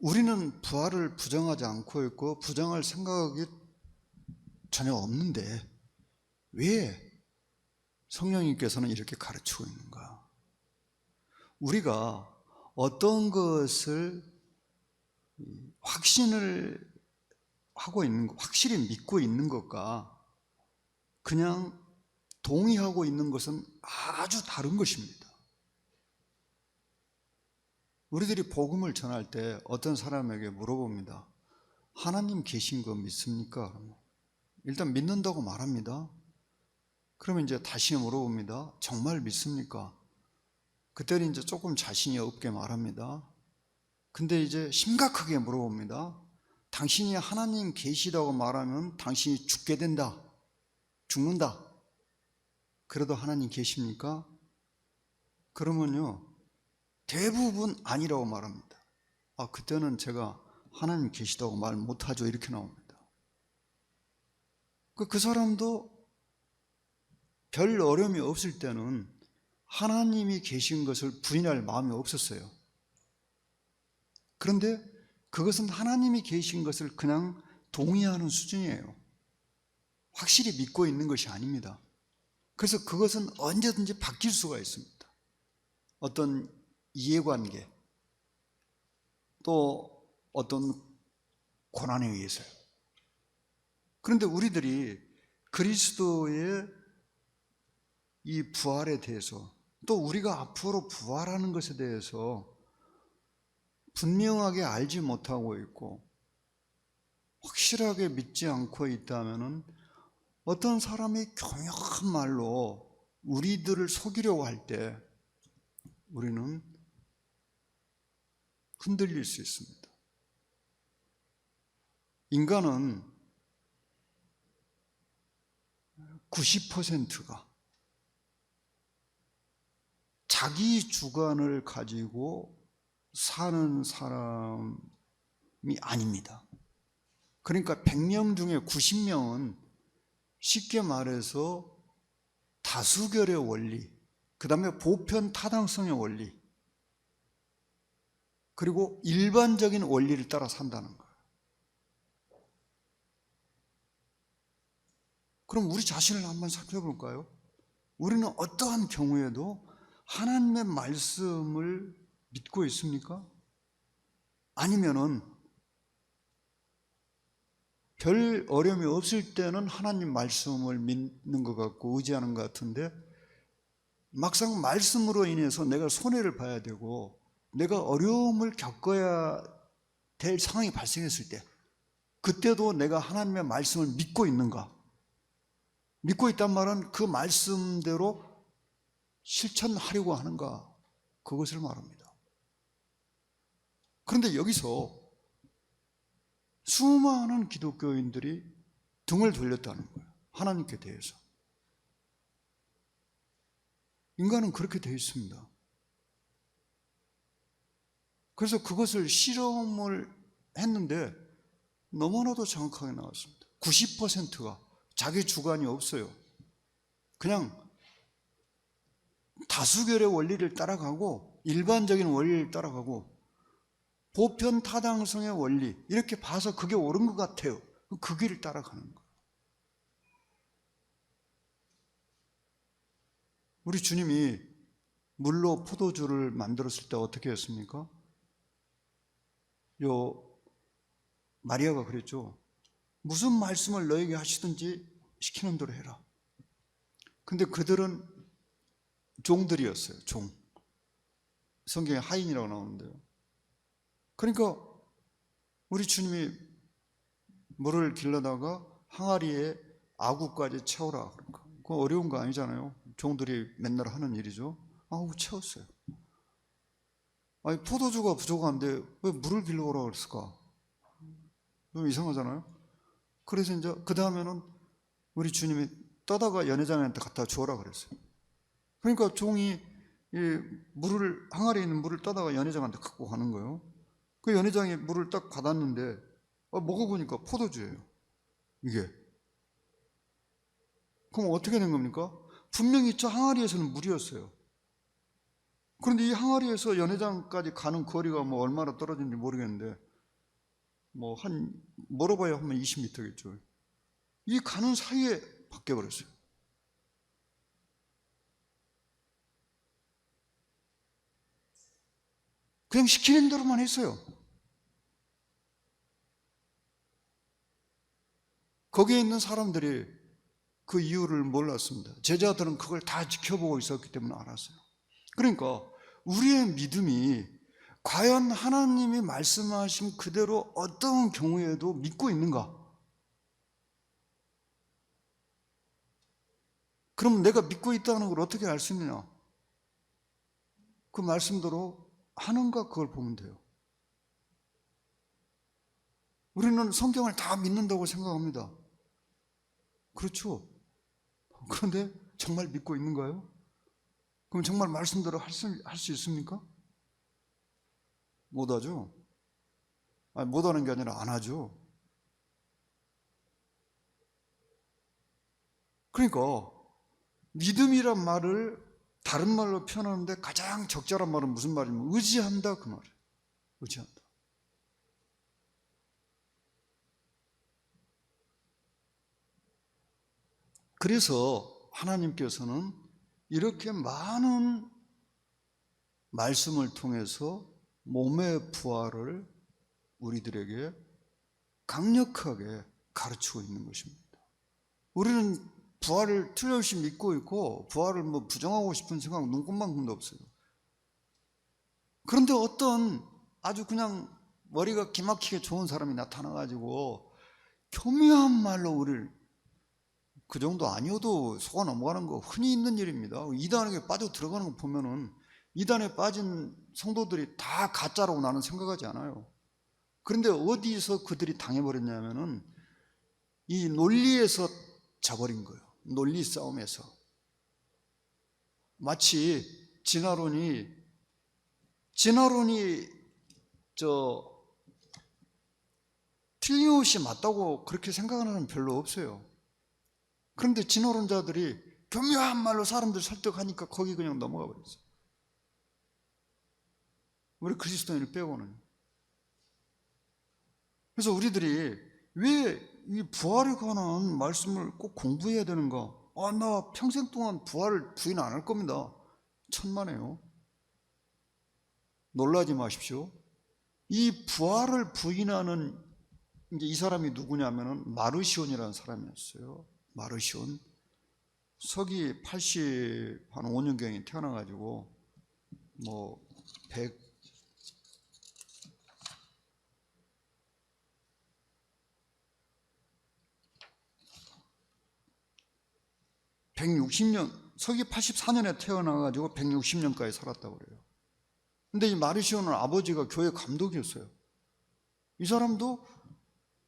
우리는 부활을 부정하지 않고 있고 부정할 생각이 전혀 없는데 왜 성령님께서는 이렇게 가르치고 있는가? 우리가 어떤 것을 확신을 하고 있는 것, 확실히 믿고 있는 것과 그냥 동의하고 있는 것은 아주 다른 것입니다. 우리들이 복음을 전할 때 어떤 사람에게 물어봅니다. 하나님 계신 거 믿습니까? 일단 믿는다고 말합니다. 그러면 이제 다시 물어봅니다. 정말 믿습니까? 그때는 이제 조금 자신이 없게 말합니다. 근데 이제 심각하게 물어봅니다. 당신이 하나님 계시다고 말하면 당신이 죽게 된다. 죽는다. 그래도 하나님 계십니까? 그러면요, 대부분 아니라고 말합니다. 그때는 제가 하나님 계시다고 말 못하죠. 이렇게 나옵니다. 그 사람도 별 어려움이 없을 때는 하나님이 계신 것을 부인할 마음이 없었어요. 그런데 그것은 하나님이 계신 것을 그냥 동의하는 수준이에요. 확실히 믿고 있는 것이 아닙니다. 그래서 그것은 언제든지 바뀔 수가 있습니다. 어떤 이해관계, 또 어떤 고난에 의해서요. 그런데 우리들이 그리스도의 이 부활에 대해서, 또 우리가 앞으로 부활하는 것에 대해서 분명하게 알지 못하고 있고 확실하게 믿지 않고 있다면 어떤 사람이 교묘한 말로 우리들을 속이려고 할 때 우리는 흔들릴 수 있습니다. 인간은 90%가 자기 주관을 가지고 사는 사람이 아닙니다. 그러니까 100명 중에 90명은 쉽게 말해서 다수결의 원리, 그 다음에 보편 타당성의 원리, 그리고 일반적인 원리를 따라 산다는 거예요. 그럼 우리 자신을 한번 살펴볼까요? 우리는 어떠한 경우에도 하나님의 말씀을 믿고 있습니까? 아니면은 별 어려움이 없을 때는 하나님 말씀을 믿는 것 같고 의지하는 것 같은데 막상 말씀으로 인해서 내가 손해를 봐야 되고 내가 어려움을 겪어야 될 상황이 발생했을 때 그때도 내가 하나님의 말씀을 믿고 있는가? 믿고 있단 말은 그 말씀대로 실천하려고 하는가? 그것을 말합니다. 그런데 여기서 수많은 기독교인들이 등을 돌렸다는 거예요. 하나님께 대해서. 인간은 그렇게 되어 있습니다. 그래서 그것을 실험을 했는데 너무나도 정확하게 나왔습니다. 90%가 자기 주관이 없어요. 그냥 다수결의 원리를 따라가고 일반적인 원리를 따라가고 보편 타당성의 원리 이렇게 봐서 그게 옳은 것 같아요. 그 길을 따라가는 거예요. 우리 주님이 물로 포도주를 만들었을 때 어떻게 했습니까? 마리아가 그랬죠. 무슨 말씀을 너에게 하시든지 시키는 대로 해라. 근데 그들은 종들이었어요. 종. 성경에 하인이라고 나오는데요. 그러니까 우리 주님이 물을 길러다가 항아리에 아구까지 채우라. 그러니까 그거 어려운 거 아니잖아요. 종들이 맨날 하는 일이죠. 채웠어요. 아니 포도주가 부족한데 왜 물을 길러오라 그랬을까? 좀 이상하잖아요. 그래서 이제 그 다음에는 우리 주님이 떠다가 연회장한테 갖다 주어라 그랬어요. 그러니까 종이 이 항아리에 있는 물을 떠다가 연회장한테 갖고 가는 거예요. 그 연회장이 물을 딱 받았는데 먹어보니까 포도주예요. 이게. 그럼 어떻게 된 겁니까? 분명히 저 항아리에서는 물이었어요. 그런데 이 항아리에서 연회장까지 가는 거리가 얼마나 떨어진지 모르겠는데 멀어봐야 한 20m겠죠. 이 가는 사이에 바뀌어버렸어요. 그냥 시키는 대로만 했어요. 거기에 있는 사람들이 그 이유를 몰랐습니다. 제자들은 그걸 다 지켜보고 있었기 때문에 알았어요. 그러니까 우리의 믿음이 과연 하나님이 말씀하신 그대로 어떤 경우에도 믿고 있는가? 그럼 내가 믿고 있다는 걸 어떻게 알 수 있느냐? 그 말씀대로 하는가, 그걸 보면 돼요. 우리는 성경을 다 믿는다고 생각합니다. 그렇죠. 그런데 정말 믿고 있는가요? 그럼 정말 말씀대로 할 수 있습니까? 못하죠. 못하는 게 아니라 안 하죠. 그러니까 믿음이란 말을 다른 말로 표현하는데 가장 적절한 말은 무슨 말이냐면 의지한다, 그 말이에요. 의지한다. 그래서 하나님께서는 이렇게 많은 말씀을 통해서 몸의 부활을 우리들에게 강력하게 가르치고 있는 것입니다. 우리는 부활을 틀림없이 믿고 있고 부활을 부정하고 싶은 생각 눈꼽만큼도 없어요. 그런데 어떤 아주 그냥 머리가 기막히게 좋은 사람이 나타나가지고 교묘한 말로 우리를, 그 정도 아니어도 속아 넘어가는 거 흔히 있는 일입니다. 이단에게 빠져 들어가는 거 보면은 이단에 빠진 성도들이 다 가짜라고 나는 생각하지 않아요. 그런데 어디서 그들이 당해버렸냐면은 이 논리에서 져버린 거예요. 논리 싸움에서. 마치 진화론이 틀림없이 맞다고 그렇게 생각하는 사람 별로 없어요. 그런데 진화론자들이 교묘한 말로 사람들 설득하니까 거기 그냥 넘어가 버렸어요. 우리 그리스도인을 빼고는. 그래서 우리들이 왜 이 부활에 관한 말씀을 꼭 공부해야 되는가? 나 평생 동안 부활을 부인 안 할 겁니다. 천만에요. 놀라지 마십시오. 이 부활을 부인하는 이제 이 사람이 누구냐면은 마르시온이라는 사람이었어요. 마르시온. 서기 85년경에 태어나가지고 160년, 서기 84년에 태어나가지고 160년까지 살았다고 그래요. 근데 이 마르시온은 아버지가 교회 감독이었어요. 이 사람도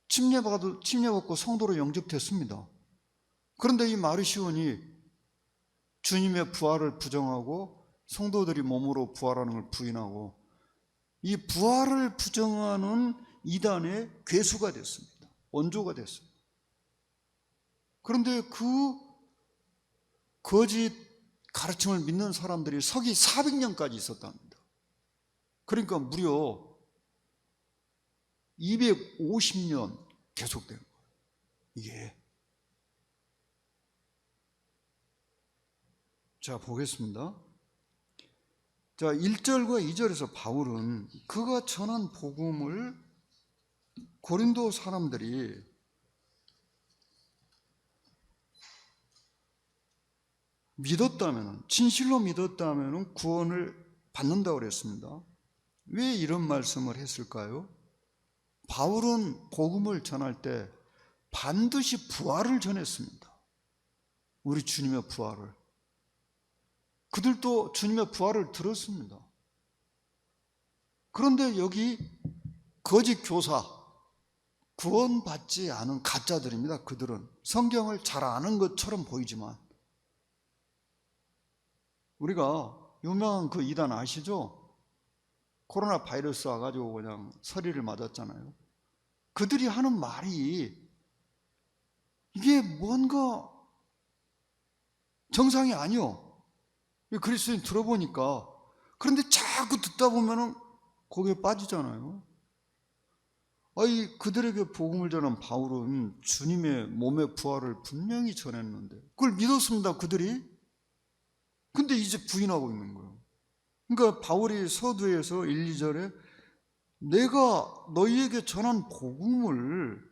침례받고 성도로 영접됐습니다. 그런데 이 마르시온이 주님의 부활을 부정하고 성도들이 몸으로 부활하는 걸 부인하고 이 부활을 부정하는 이단의 괴수가 됐습니다. 원조가 됐어요. 그런데 그 거짓 가르침을 믿는 사람들이 서기 400년까지 있었답니다. 그러니까 무려 250년 계속된 거예요. 이게. 자, 보겠습니다. 자, 1절과 2절에서 바울은 그가 전한 복음을 고린도 사람들이 믿었다면, 진실로 믿었다면 구원을 받는다고 그랬습니다. 왜 이런 말씀을 했을까요? 바울은 복음을 전할 때 반드시 부활을 전했습니다. 우리 주님의 부활을. 그들도 주님의 부활을 들었습니다. 그런데 여기 거짓 교사, 구원받지 않은 가짜들입니다. 그들은 성경을 잘 아는 것처럼 보이지만 우리가 유명한 그 이단 아시죠? 코로나 바이러스 와가지고 그냥 서리를 맞았잖아요. 그들이 하는 말이 이게 뭔가 정상이 아니요. 그리스도인 들어보니까. 그런데 자꾸 듣다 보면은 거기에 빠지잖아요. 아이 그들에게 복음을 전한 바울은 주님의 몸의 부활을 분명히 전했는데 그걸 믿었습니다, 그들이. 근데 이제 부인하고 있는 거예요. 그러니까 바울이 서두에서 1, 2절에 내가 너희에게 전한 복음을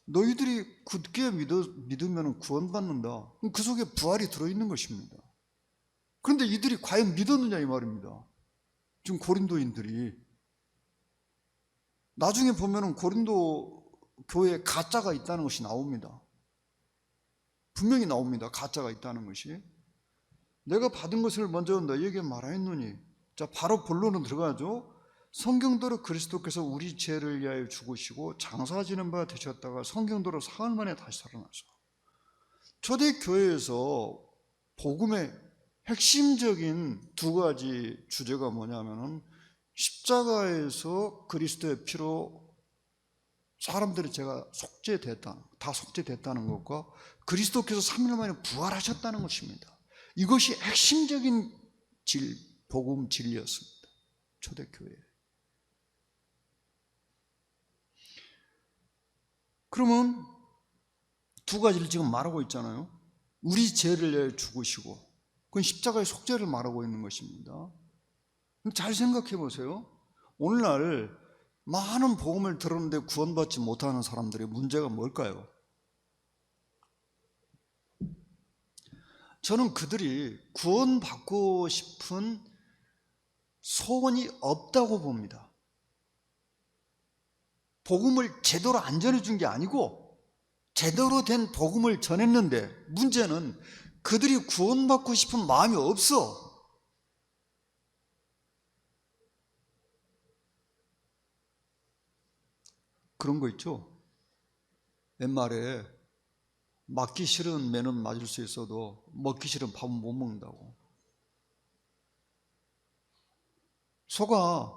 너희들이 굳게 믿으면 구원받는다. 그 속에 부활이 들어있는 것입니다. 그런데 이들이 과연 믿었느냐 이 말입니다. 지금 고린도인들이. 나중에 보면은 고린도 교회에 가짜가 있다는 것이 나옵니다. 분명히 나옵니다. 가짜가 있다는 것이. 내가 받은 것을 먼저 너희에게 말하였노니, 자 바로 본론으로 들어가죠. 성경대로 그리스도께서 우리 죄를 위하여 죽으시고 장사 지는 바 되셨다가 성경대로 사흘 만에 다시 살아나서. 초대교회에서 복음의 핵심적인 두 가지 주제가 뭐냐면은 십자가에서 그리스도의 피로 사람들의 죄가 다 속죄됐다는 것과 그리스도께서 3일 만에 부활하셨다는 것입니다. 이것이 핵심적인 복음 진리였습니다. 초대교회. 그러면 두 가지를 지금 말하고 있잖아요. 우리 죄를 위해 죽으시고, 그건 십자가의 속죄를 말하고 있는 것입니다. 잘 생각해 보세요. 오늘날 많은 복음을 들었는데 구원받지 못하는 사람들의 문제가 뭘까요? 저는 그들이 구원받고 싶은 소원이 없다고 봅니다. 복음을 제대로 안 전해준 게 아니고 제대로 된 복음을 전했는데 문제는 그들이 구원받고 싶은 마음이 없어. 그런 거 있죠. 옛말에 맞기 싫은 매는 맞을 수 있어도 먹기 싫은 밥은 못 먹는다고. 소가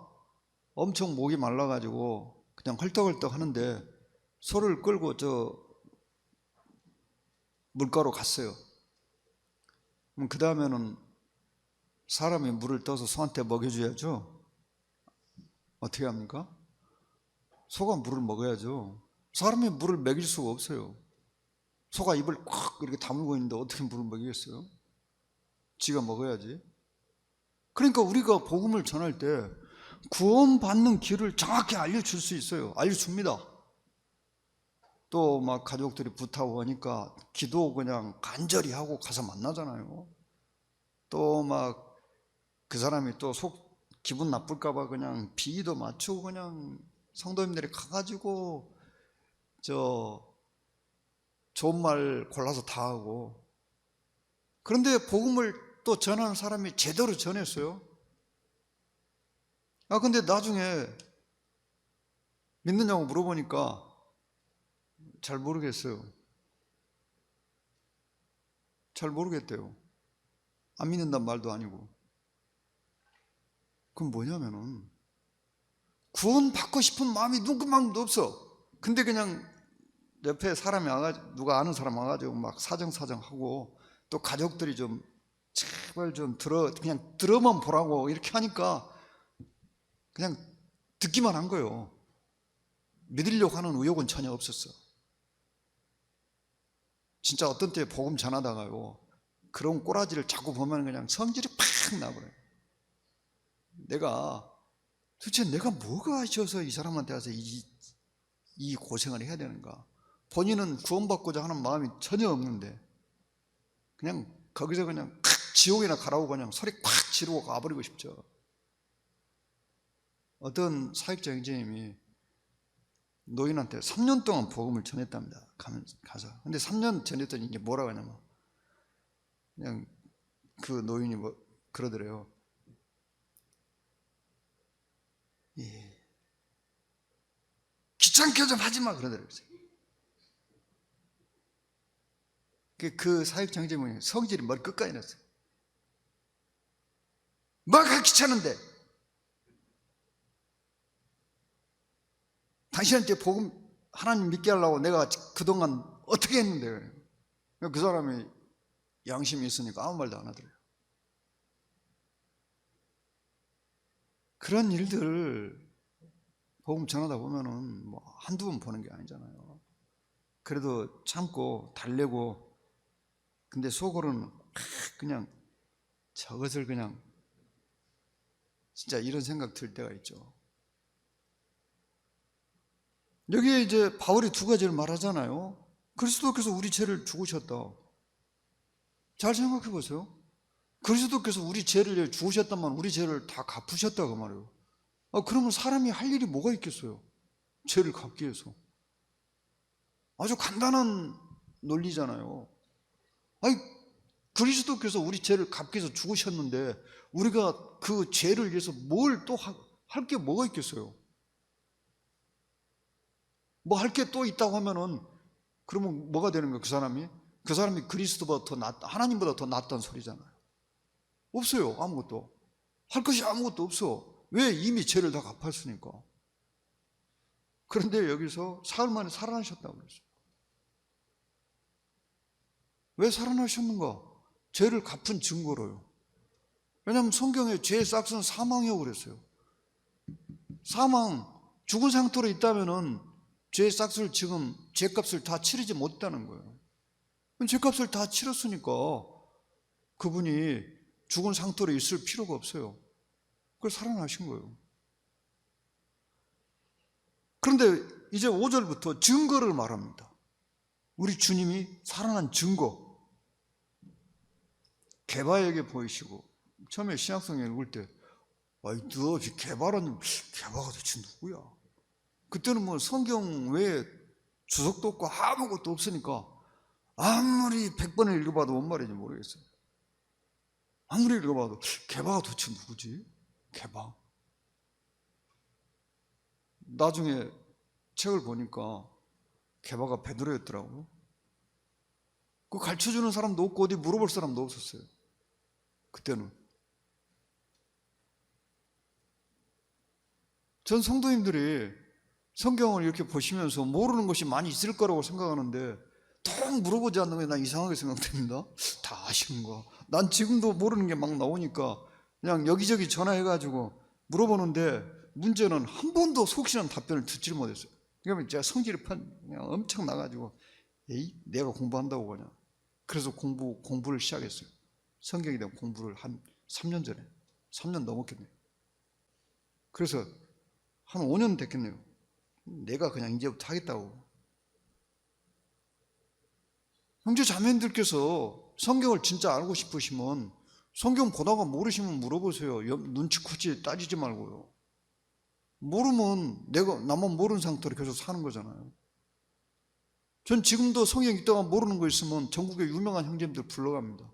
엄청 목이 말라가지고 그냥 헐떡헐떡 하는데 소를 끌고 저 물가로 갔어요. 그럼 그 다음에는 사람이 물을 떠서 소한테 먹여줘야죠. 어떻게 합니까? 소가 물을 먹어야죠. 사람이 물을 먹일 수가 없어요. 소가 입을 꽉 이렇게 다물고 있는데 어떻게 물을 먹이겠어요? 지가 먹어야지. 그러니까 우리가 복음을 전할 때 구원받는 길을 정확히 알려줄 수 있어요. 알려줍니다. 또 막 가족들이 부탁하고 하니까 기도 그냥 간절히 하고 가서 만나잖아요. 또 막 그 사람이 또 기분 나쁠까봐 그냥 비위도 맞추고 그냥 성도님들이 가가지고 좋은 말 골라서 다 하고. 그런데 복음을 또 전하는 사람이 제대로 전했어요. 근데 나중에 믿느냐고 물어보니까 잘 모르겠어요. 잘 모르겠대요. 안 믿는단 말도 아니고. 그럼 뭐냐면은 구원받고 싶은 마음이 눈금만도 없어. 근데 그냥 옆에 사람이 와가지고 누가 아는 사람 와가지고 막 사정하고 또 가족들이 좀 제발 좀 그냥 들어만 보라고 이렇게 하니까 그냥 듣기만 한 거예요. 믿으려고 하는 의욕은 전혀 없었어. 진짜 어떤 때 복음 전하다가요 그런 꼬라지를 자꾸 보면 그냥 성질이 팍 나버려요. 도대체 내가 뭐가 하셔서 이 사람한테 와서 이 고생을 해야 되는가. 본인은 구원받고자 하는 마음이 전혀 없는데 그냥 거기서 그냥 칵 지옥이나 가라고 그냥 소리 콱 지르고 가버리고 싶죠. 어떤 사역자 형제님이 노인한테 3년 동안 복음을 전했답니다. 가서. 근데 3년 전했더니 이게 뭐라고 하냐면 그냥 그 노인이 그러더래요. 귀찮게 좀 하지 마 그러더래요. 그 사역자 형제님이 성질이 머리 끝까지 났어요. 뭐가 귀찮은데 당신한테 복음 하나님 믿게 하려고 내가 그동안 어떻게 했는데. 그 사람이 양심이 있으니까 아무 말도 안 하더래요. 그런 일들 복음 전하다 보면은 뭐 한두 번 보는 게 아니잖아요. 그래도 참고 달래고, 근데 속으로는 그냥 저것을 그냥 진짜 이런 생각 들 때가 있죠. 여기에 이제 바울이 두 가지를 말하잖아요. 그리스도께서 우리 죄를 죽으셨다. 잘 생각해 보세요. 그리스도께서 우리 죄를 죽으셨다면 우리 죄를 다 갚으셨다 그 말이에요. 그러면 사람이 할 일이 뭐가 있겠어요? 죄를 갚기 위해서. 아주 간단한 논리잖아요. 아니, 그리스도께서 우리 죄를 갚기 위해서 죽으셨는데 우리가 그 죄를 위해서 뭘 또 할 게 뭐가 있겠어요? 뭐 할 게 또 있다고 하면은 그러면 뭐가 되는 거예요? 그 사람이 그리스도보다 더 낫다, 하나님보다 더 낫다는 소리잖아요. 없어요. 아무것도 할 것이 아무것도 없어. 왜? 이미 죄를 다 갚았으니까. 그런데 여기서 사흘 만에 살아나셨다고 그랬어요. 왜 살아나셨는가? 죄를 갚은 증거로요. 왜냐하면 성경에 죄의 싹은 사망이라고 그랬어요. 사망, 죽은 상태로 있다면은 죄의 싹을 지금 죄값을 다 치르지 못했다는 거예요. 죄값을 다 치렀으니까 그분이 죽은 상태로 있을 필요가 없어요. 그래서 살아나신 거예요. 그런데 이제 5절부터 증거를 말합니다. 우리 주님이 살아난 증거. 게바에게 보이시고, 처음에 신약성경 읽을 때 아이 너 게바라는 게바가 도대체 누구야? 그때는 뭐 성경 외에 주석도 없고 아무것도 없으니까 아무리 100번을 읽어봐도 뭔 말인지 모르겠어요. 아무리 읽어봐도 게바가 도대체 누구지? 게바. 나중에 책을 보니까 게바가 베드로였더라고요. 그 가르쳐주는 사람도 없고 어디 물어볼 사람도 없었어요. 그때는. 전 성도님들이 성경을 이렇게 보시면서 모르는 것이 많이 있을 거라고 생각하는데 통 물어보지 않는 게 난 이상하게 생각됩니다. 다 아시는 거. 난 지금도 모르는 게 막 나오니까 그냥 여기저기 전화해가지고 물어보는데 문제는 한 번도 속시한 답변을 듣질 못했어요. 그러면 제가 성질이 그냥 엄청 나가지고 에이 내가 공부한다고 그냥. 그래서 공부를 시작했어요. 성경에 대한 공부를 한 3년 전에. 3년 넘었겠네요. 그래서 한 5년 됐겠네요. 내가 그냥 이제부터 하겠다고. 형제 자매님들께서 성경을 진짜 알고 싶으시면 성경 보다가 모르시면 물어보세요. 눈치코치 따지지 말고요. 모르면 나만 모르는 상태로 계속 사는 거잖아요. 전 지금도 성경 읽다가 모르는 거 있으면 전국의 유명한 형제님들 불러갑니다.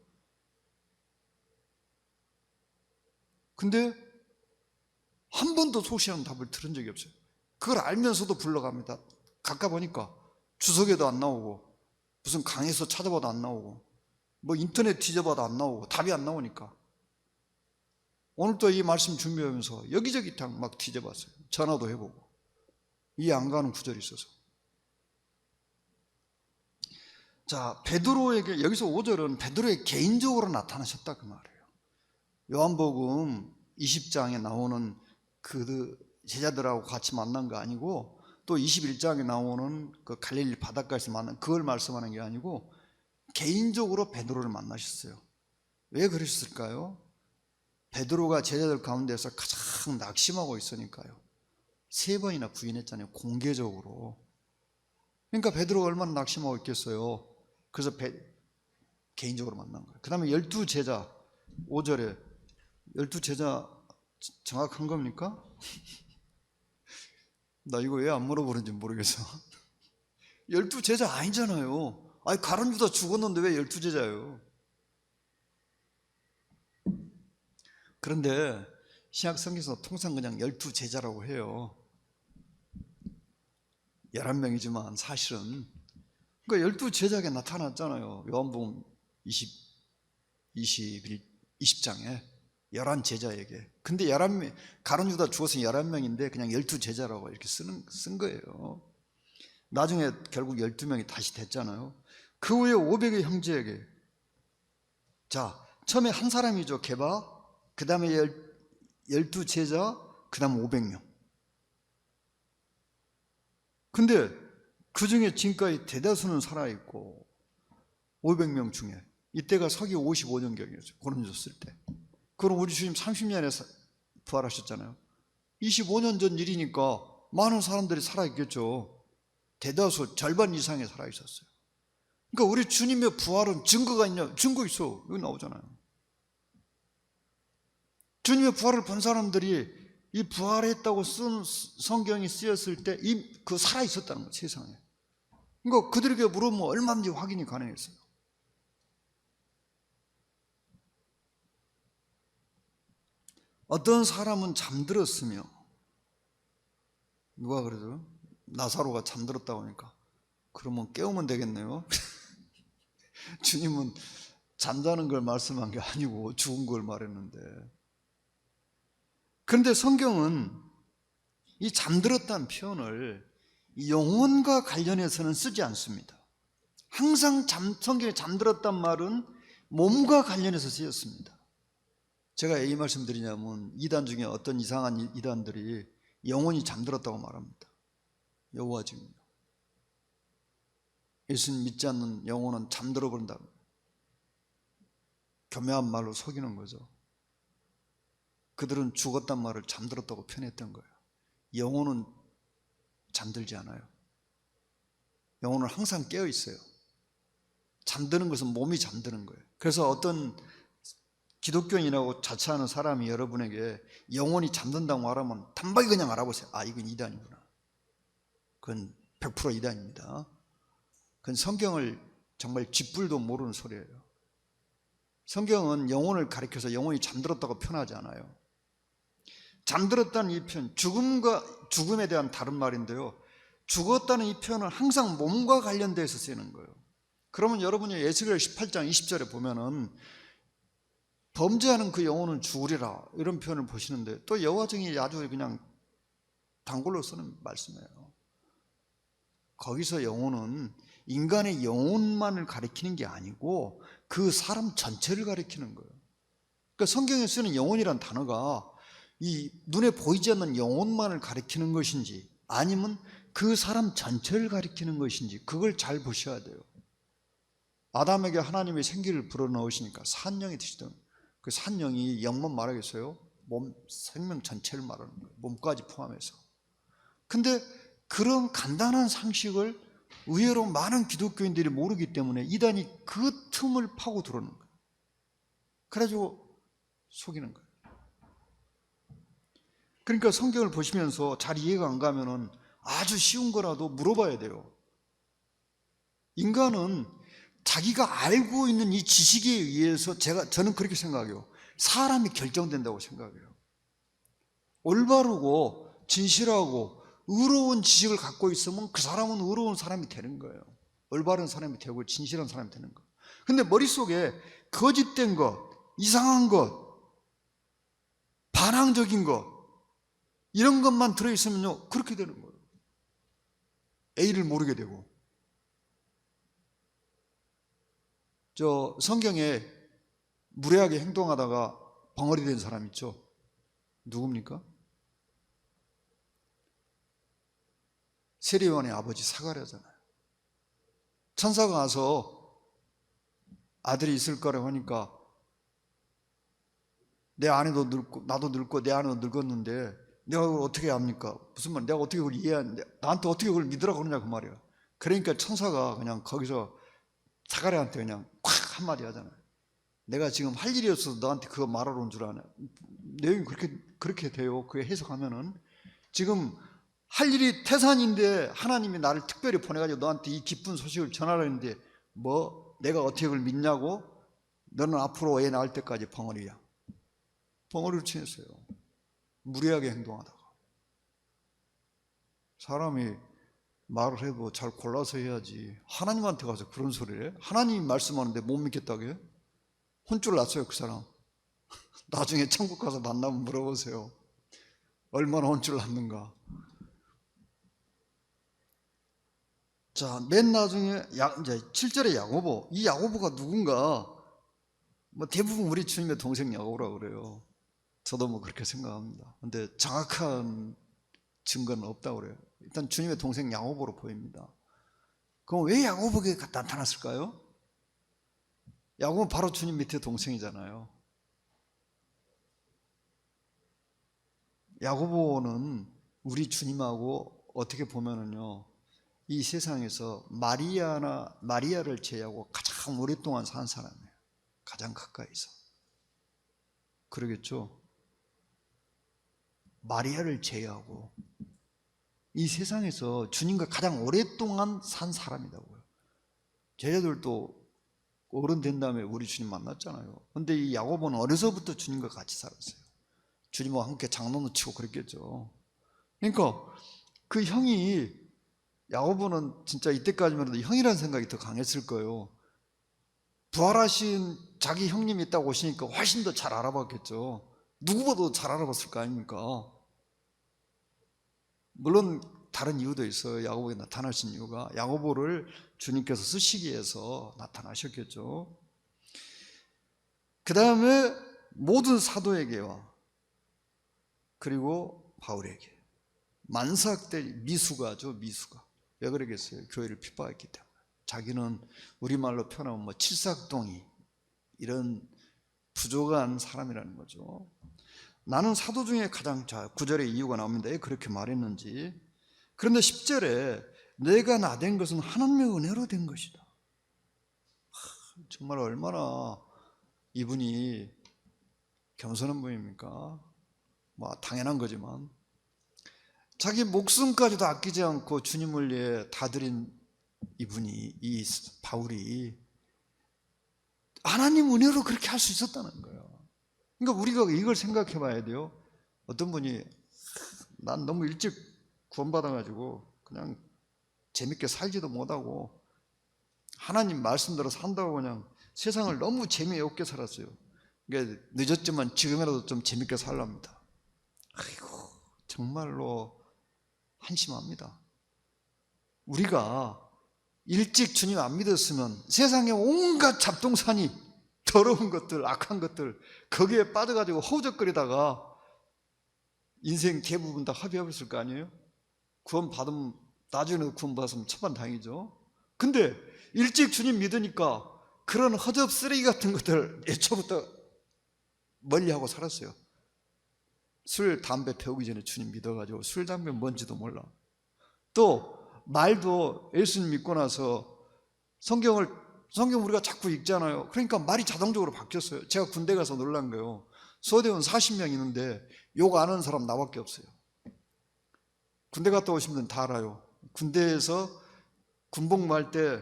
근데 한 번도 속시하는 답을 들은 적이 없어요. 그걸 알면서도 불러갑니다. 가까보니까 주석에도 안 나오고 무슨 강에서 찾아봐도 안 나오고 뭐 인터넷 뒤져봐도 안 나오고 답이 안 나오니까 오늘 또 이 말씀 준비하면서 여기저기 막 뒤져봤어요. 전화도 해보고 이해 안 가는 구절이 있어서. 자, 베드로에게 여기서 5절은 베드로에게 개인적으로 나타나셨다 그 말이에요. 요한복음 20장에 나오는 그 제자들하고 같이 만난 거 아니고 또 21장에 나오는 그 갈릴리 바닷가에서 만난 그걸 말씀하는 게 아니고 개인적으로 베드로를 만나셨어요. 왜 그러셨을까요? 베드로가 제자들 가운데서 가장 낙심하고 있으니까요. 3번이나 부인했잖아요. 공개적으로. 그러니까 베드로가 얼마나 낙심하고 있겠어요. 그래서 개인적으로 만난 거예요. 그 다음에 12제자 5절에 12제자 정확한 겁니까? 나 이거 왜 안 물어보는지 모르겠어. 12제자 아니잖아요. 아니 가룟 유다 죽었는데 왜 12제자예요? 그런데 신약 성경에서 통상 그냥 12제자라고 해요. 11명이지만 사실은 그러니까 12제자에게 나타났잖아요. 요한복음 20장에 11제자에게. 근데 11명, 가룟 유다 죽어서 11명인데 그냥 12제자라고 이렇게 쓴 거예요. 나중에 결국 12명이 다시 됐잖아요. 그 후에 500의 형제에게. 자, 처음에 한 사람이죠. 게바. 그 다음에 12제자, 그 다음 500명. 근데 그 중에 지금까지 대다수는 살아있고 500명 중에 이때가 서기 55년경이었어요. 고린도서 쓸 때. 그럼 우리 주님 30년에 부활하셨잖아요. 25년 전 일이니까 많은 사람들이 살아있겠죠. 대다수 절반 이상이 살아있었어요. 그러니까 우리 주님의 부활은 증거가 있냐? 증거 있어. 여기 나오잖아요. 주님의 부활을 본 사람들이 이 부활했다고 쓴 성경이 쓰였을 때 그 살아있었다는 거예요, 세상에. 그러니까 그들에게 물으면 얼마든지 확인이 가능했어요. 어떤 사람은 잠들었으며, 누가 그러죠? 나사로가 잠들었다고 하니까 그러면 깨우면 되겠네요. 주님은 잠자는 걸 말씀한 게 아니고 죽은 걸 말했는데, 그런데 성경은 이 잠들었다는 표현을 영혼과 관련해서는 쓰지 않습니다. 항상 성경에 잠들었단 말은 몸과 관련해서 쓰였습니다. 제가 왜 이 말씀 드리냐면, 이단 중에 어떤 이상한 이단들이 영혼이 잠들었다고 말합니다. 여호와 증인, 예수님 믿지 않는 영혼은 잠들어 버린다. 교묘한 말로 속이는 거죠. 그들은 죽었단 말을 잠들었다고 표현했던 거예요. 영혼은 잠들지 않아요. 영혼은 항상 깨어 있어요. 잠드는 것은 몸이 잠드는 거예요. 그래서 어떤 기독교인이라고 자처하는 사람이 여러분에게 영혼이 잠든다고 말하면 단박에 그냥 알아보세요. 아, 이건 이단이구나. 그건 100% 이단입니다. 그건 성경을 정말 쥐뿔도 모르는 소리예요. 성경은 영혼을 가리켜서 영혼이 잠들었다고 표현하지 않아요. 잠들었다는 이 표현, 죽음에 대한 다른 말인데요, 죽었다는 이 표현은 항상 몸과 관련돼서 쓰이는 거예요. 그러면 여러분이 에스겔 18장 20절에 보면은 범죄하는 그 영혼은 죽으리라, 이런 표현을 보시는데, 또 여호와 증인이 아주 그냥 단골로 쓰는 말씀이에요. 거기서 영혼은 인간의 영혼만을 가리키는 게 아니고 그 사람 전체를 가리키는 거예요. 그러니까 성경에 쓰는 영혼이란 단어가 이 눈에 보이지 않는 영혼만을 가리키는 것인지 아니면 그 사람 전체를 가리키는 것인지, 그걸 잘 보셔야 돼요. 아담에게 하나님이 생기를 불어넣으시니까 산령이 되시던 그 산령이 영만 말하겠어요? 몸, 생명 전체를 말하는 거예요. 몸까지 포함해서. 근데 그런 간단한 상식을 의외로 많은 기독교인들이 모르기 때문에 이단이 그 틈을 파고 들어오는 거예요. 그래가지고 속이는 거예요. 그러니까 성경을 보시면서 잘 이해가 안 가면은 아주 쉬운 거라도 물어봐야 돼요. 인간은 자기가 알고 있는 이 지식에 의해서 저는 그렇게 생각해요. 사람이 결정된다고 생각해요. 올바르고 진실하고 의로운 지식을 갖고 있으면 그 사람은 의로운 사람이 되는 거예요. 올바른 사람이 되고 진실한 사람이 되는 거예요. 근데 머릿속에 거짓된 것, 이상한 것, 반항적인 것, 이런 것만 들어있으면요, 그렇게 되는 거예요. A를 모르게 되고. 성경에 무례하게 행동하다가 벙어리 된 사람 있죠? 누굽니까? 세례요한의 아버지 사가랴잖아요. 천사가 와서 아들이 있을 거라고 하니까 내 아내도 늙고 나도 늙고 내 아내도 늙었는데 내가 그걸 어떻게 합니까? 무슨 말? 내가 어떻게 그걸 이해하는데 나한테 어떻게 그걸 믿으라고 그러냐 그 말이야. 그러니까 천사가 그냥 거기서 사가랴한테 그냥 콱 한마디 하잖아요. 내가 지금 할 일이 없어서 너한테 그거 말하러 온 줄 아냐. 내용이 그렇게 돼요. 그게 해석하면은 지금 할 일이 태산인데 하나님이 나를 특별히 보내가지고 너한테 이 기쁜 소식을 전하라는데 뭐 내가 어떻게 그걸 믿냐고? 너는 앞으로 애 낳을 때까지 벙어리야. 벙어리로 치냈어요. 무례하게 행동하다가. 사람이 말을 해도 잘 골라서 해야지. 하나님한테 가서 그런 소리를 해? 하나님이 말씀하는데 못 믿겠다게? 혼쭐 났어요 그 사람. 나중에 천국 가서 만나면 물어보세요. 얼마나 혼쭐 났는가. 자, 맨 나중에 이제 7절에 야고보. 이 야고보가 누군가? 뭐 대부분 우리 주님의 동생 야고보라고 그래요. 저도 뭐 그렇게 생각합니다. 근데 정확한 증거는 없다고 그래요. 일단 주님의 동생 야고보로 보입니다. 그럼 왜 야고보에게 나타났을까요? 야고보는 바로 주님 밑에 동생이잖아요. 야고보는 우리 주님하고 어떻게 보면은요, 이 세상에서 마리아를 제외하고 가장 오랫동안 산 사람이에요. 가장 가까이서. 그러겠죠? 마리아를 제외하고 이 세상에서 주님과 가장 오랫동안 산 사람이라고요. 제자들도 어른 된 다음에 우리 주님 만났잖아요. 근데 이 야고보는 어려서부터 주님과 같이 살았어요. 주님과 함께 장난도 치고 그랬겠죠. 그러니까 그 형이, 야고보는 진짜 이때까지만 해도 형이라는 생각이 더 강했을 거예요. 부활하신 자기 형님이 있다고 오시니까 훨씬 더 잘 알아봤겠죠. 누구보다도 잘 알아봤을 거 아닙니까? 물론 다른 이유도 있어요. 야고보에게 나타나신 이유가 야고보를 주님께서 쓰시기 위해서 나타나셨겠죠. 그 다음에 모든 사도에게와 그리고 바울에게 만삭대 미수가죠. 미수가. 왜 그러겠어요? 교회를 핍박했기 때문에. 자기는 우리말로 표현하면 뭐 칠삭동이 이런 부족한 사람이라는 거죠. 나는 사도 중에 가장, 9절에 이유가 나옵니다. 왜 그렇게 말했는지. 그런데 10절에 내가 나된 것은 하나님의 은혜로 된 것이다. 정말 얼마나 이분이 겸손한 분입니까? 뭐 당연한 거지만 자기 목숨까지도 아끼지 않고 주님을 위해 다 드린 이분이, 이 바울이 하나님 은혜로 그렇게 할 수 있었다는 거예요. 그러니까 우리가 이걸 생각해 봐야 돼요. 어떤 분이 난 너무 일찍 구원받아가지고 그냥 재밌게 살지도 못하고 하나님 말씀대로 산다고 그냥 세상을 너무 재미없게 살았어요. 그러니까 늦었지만 지금이라도 좀 재밌게 살랍니다. 아이고, 정말로 한심합니다. 우리가 일찍 주님 안 믿었으면 세상에 온갖 잡동사니, 더러운 것들, 악한 것들 거기에 빠져가지고 허우적거리다가 인생 대부분 다 합의해버렸을 거 아니에요? 구원받으면, 나중에 구원받았으면 천만다행이죠. 근데 일찍 주님 믿으니까 그런 허접 쓰레기 같은 것들 애초부터 멀리하고 살았어요. 술, 담배 배우기 전에 주님 믿어가지고 술, 담배 뭔지도 몰라. 또 말도 예수님 믿고 나서 성경 우리가 자꾸 읽잖아요. 그러니까 말이 자동적으로 바뀌었어요. 제가 군대 가서 놀란 거예요. 소대원 40명 있는데 욕 안 하는 사람 나밖에 없어요. 군대 갔다 오신 분은 다 알아요. 군대에서 군복무 할 때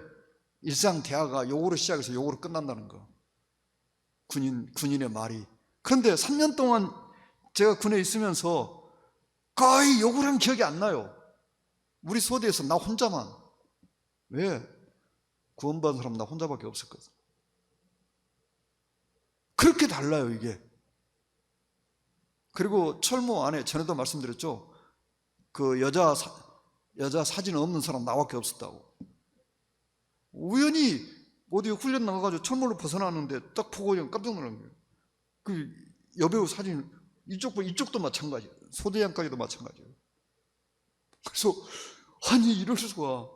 일상 대화가 욕으로 시작해서 욕으로 끝난다는 거. 군인의 말이. 그런데 3년 동안 제가 군에 있으면서 거의 욕을 한 기억이 안 나요. 우리 소대에서 나 혼자만. 왜? 구원받은 사람 나 혼자밖에 없었거든. 그렇게 달라요, 이게. 그리고 철모 안에 전에도 말씀드렸죠. 그 여자 사진 없는 사람 나밖에 없었다고. 우연히 어디 훈련 나가가지고 철모로 벗어나는데 딱 보고 그냥 깜짝 놀란 거예요. 그 여배우 사진 이쪽도 마찬가지예요. 소대장까지도 마찬가지예요. 그래서 아니 이럴 수가.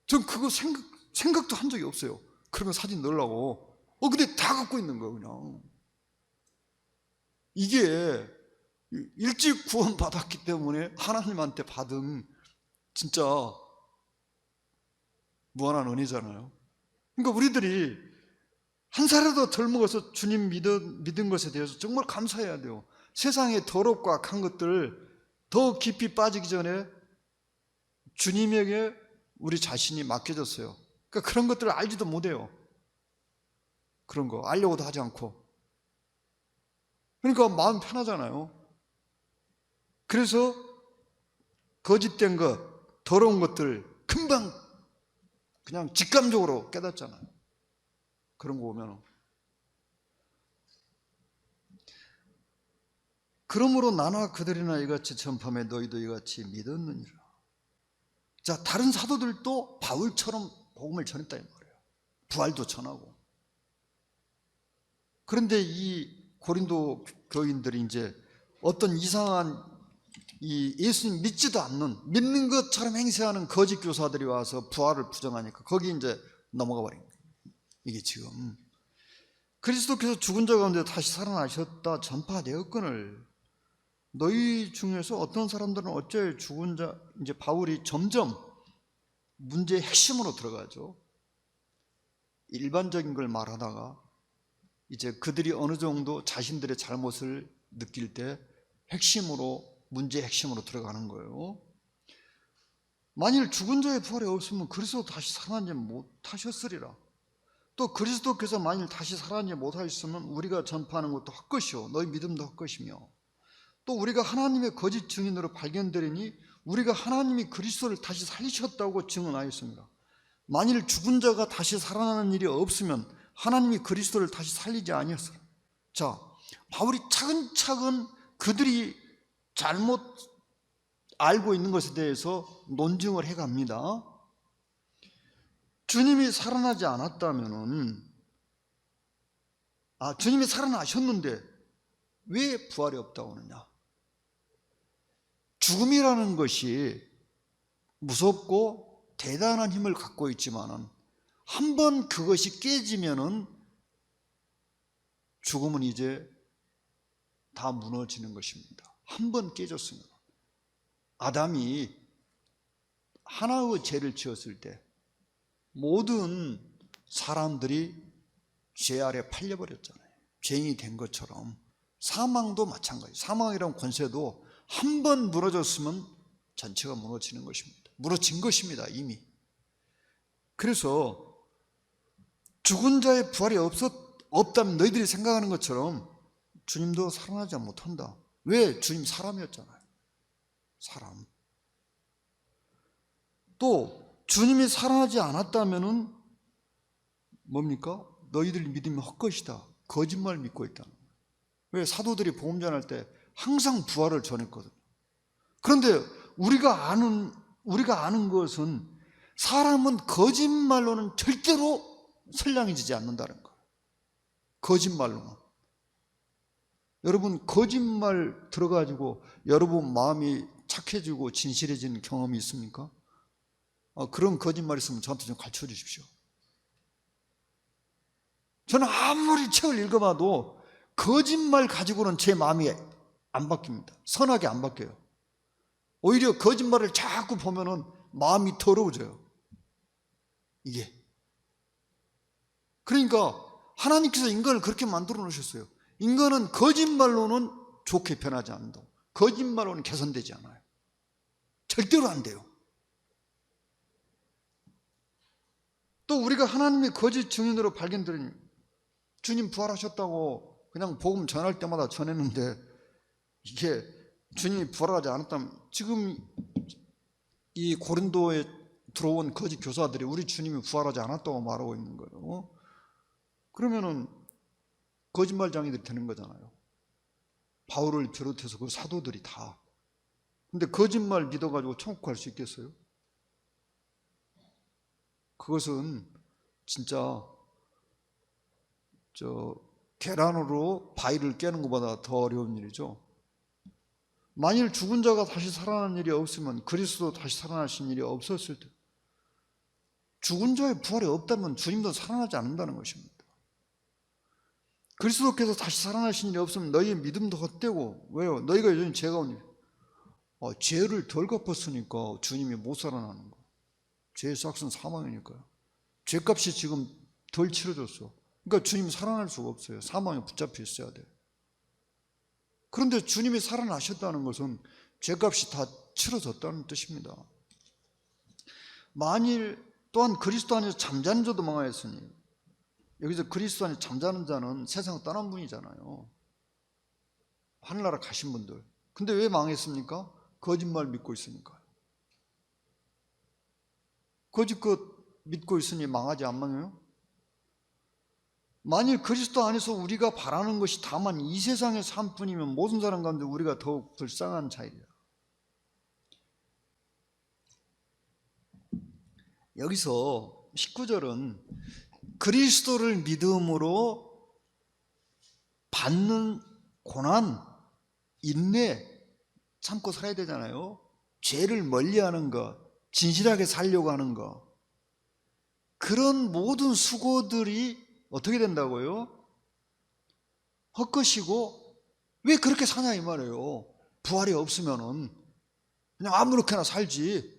전 그거 생각도 한 적이 없어요. 그러면 사진 넣으려고. 근데 다 갖고 있는 거예요, 그냥. 이게 일찍 구원받았기 때문에 하나님한테 받은 진짜 무한한 은혜잖아요. 그러니까 우리들이 한 살이라도 덜 먹어서 주님 믿은 것에 대해서 정말 감사해야 돼요. 세상의 더럽고 악한 것들 더 깊이 빠지기 전에 주님에게 우리 자신이 맡겨졌어요. 그러니까 그런 것들을 알지도 못해요. 그런 거 알려고도 하지 않고. 그러니까 마음 편하잖아요. 그래서 거짓된 것, 더러운 것들 금방 그냥 직감적으로 깨닫잖아요. 그런 거 보면. 그러므로 나나 그들이나 이같이 전파하며 너희도 이같이 믿었느니라. 자, 다른 사도들도 바울처럼 복음을 전했다 이 말이에요. 부활도 전하고. 그런데 이 고린도 교인들이 이제 어떤 이상한 이 예수님 믿지도 않는, 믿는 것처럼 행세하는 거짓 교사들이 와서 부활을 부정하니까 거기 이제 넘어가 버린 거예요. 이게 지금 그리스도께서 죽은 자 가운데 다시 살아나셨다 전파되었거늘 너희 중에서 어떤 사람들은 어째 죽은 자, 이제 바울이 점점 문제의 핵심으로 들어가죠. 일반적인 걸 말하다가 이제 그들이 어느 정도 자신들의 잘못을 느낄 때 핵심으로, 문제의 핵심으로 들어가는 거예요. 만일 죽은 자의 부활이 없으면 그리스도 다시 살아나지 못하셨으리라. 또 그리스도께서 만일 다시 살아나지 못하셨으면 우리가 전파하는 것도 헛것이요 너희 믿음도 헛것이며, 또 우리가 하나님의 거짓 증인으로 발견되리니 우리가 하나님이 그리스도를 다시 살리셨다고 증언하였습니다. 만일 죽은 자가 다시 살아나는 일이 없으면 하나님이 그리스도를 다시 살리지 아니었어요. 자, 바울이 차근차근 그들이 잘못 알고 있는 것에 대해서 논증을 해갑니다. 주님이 살아나지 않았다면은, 주님이 살아나셨는데 왜 부활이 없다고 하느냐? 죽음이라는 것이 무섭고 대단한 힘을 갖고 있지만은 한번 그것이 깨지면은 죽음은 이제 다 무너지는 것입니다. 한번 깨졌으면. 아담이 하나의 죄를 지었을 때 모든 사람들이 죄 아래 팔려버렸잖아요. 죄인이 된 것처럼 사망도 마찬가지. 사망이라는 권세도 한 번 무너졌으면 전체가 무너지는 것입니다. 무너진 것입니다, 이미. 그래서 죽은 자의 부활이 없다면 너희들이 생각하는 것처럼 주님도 살아나지 못한다. 왜? 주님 사람이었잖아요. 사람. 또 주님이 살아나지 않았다면은 뭡니까? 너희들 믿음이 헛것이다. 거짓말 믿고 있다는 거예요. 왜? 사도들이 복음 전할 때 항상 부활을 전했거든요. 그런데 우리가 아는 것은 사람은 거짓말로는 절대로 선량해지지 않는다는 거예요. 거짓말로는. 여러분, 거짓말 들어가지고 여러분 마음이 착해지고 진실해지는 경험이 있습니까? 그런 거짓말 있으면 저한테 좀 가르쳐 주십시오. 저는 아무리 책을 읽어봐도 거짓말 가지고는 제 마음이 안 바뀝니다. 선하게 안 바뀌어요. 오히려 거짓말을 자꾸 보면은 마음이 더러워져요. 이게. 그러니까 하나님께서 인간을 그렇게 만들어 놓으셨어요. 인간은 거짓말로는 좋게 변하지 않는다. 거짓말로는 개선되지 않아요. 절대로 안 돼요. 또 우리가 하나님의 거짓 증인으로 발견되니 주님 부활하셨다고 그냥 복음 전할 때마다 전했는데 이게 주님이 부활하지 않았다면 지금 이 고린도에 들어온 거짓 교사들이 우리 주님이 부활하지 않았다고 말하고 있는 거예요. 그러면은 거짓말장이들이 되는 거잖아요. 바울을 비롯해서 그 사도들이 다. 근데 거짓말 믿어가지고 천국 갈 수 있겠어요? 그것은 진짜 계란으로 바위를 깨는 것보다 더 어려운 일이죠. 만일 죽은 자가 다시 살아나는 일이 없으면, 그리스도 다시 살아나신 일이 없었을 때, 죽은 자의 부활이 없다면 주님도 살아나지 않는다는 것입니다. 그리스도께서 다시 살아나신 일이 없으면 너희의 믿음도 헛되고, 왜요? 너희가 여전히 죄가 오니 죄를 덜 갚았으니까 주님이 못 살아나는 거예요. 죄의 삭은 사망이니까요. 죄값이 지금 덜 치러졌어. 그러니까 주님이 살아날 수가 없어요. 사망에 붙잡혀 있어야 돼요. 그런데 주님이 살아나셨다는 것은 죄값이 다 치러졌다는 뜻입니다. 만일 또한 그리스도 안에서 잠자는 자도 망하였으니, 여기서 그리스도 안에 잠자는 자는 세상을 떠난 분이잖아요. 하늘나라 가신 분들. 근데 왜 망했습니까? 거짓말 믿고 있으니까요. 거짓 것 믿고 있으니 망하지 안 망해요? 만일 그리스도 안에서 우리가 바라는 것이 다만 이 세상의 삶뿐이면 모든 사람 가운데 우리가 더욱 불쌍한 자이라. 여기서 19절은 그리스도를 믿음으로 받는 고난, 인내, 참고 살아야 되잖아요. 죄를 멀리하는 것, 진실하게 살려고 하는 것, 그런 모든 수고들이 어떻게 된다고요? 헛것이고 왜 그렇게 사냐 이 말이에요. 부활이 없으면은 그냥 아무렇게나 살지.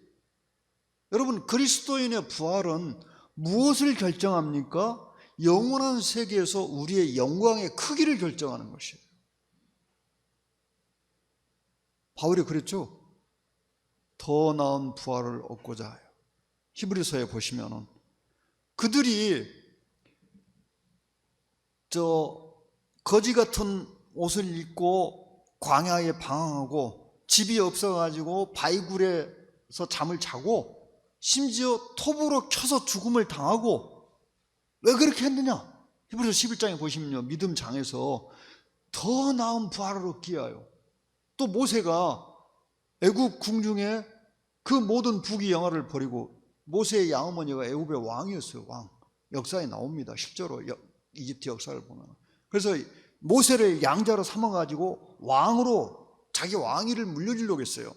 여러분, 그리스도인의 부활은 무엇을 결정합니까? 영원한 세계에서 우리의 영광의 크기를 결정하는 것이에요. 바울이 그랬죠. 더 나은 부활을 얻고자 해요. 히브리서에 보시면은 그들이 거지 같은 옷을 입고 광야에 방황하고 집이 없어가지고 바위굴에서 잠을 자고 심지어 톱으로 쳐서 죽음을 당하고 왜 그렇게 했느냐? 히브리서 11장에 보시면요, 믿음 장에서 더 나은 부활을 얻기 위하여. 또 모세가 애굽 궁중에 그 모든 부귀 영화를 버리고, 모세의 양어머니가 애굽의 왕이었어요. 왕. 역사에 나옵니다. 실제로 이집트 역사를 보면. 그래서 모세를 양자로 삼아가지고 왕으로 자기 왕위를 물려주려고 했어요.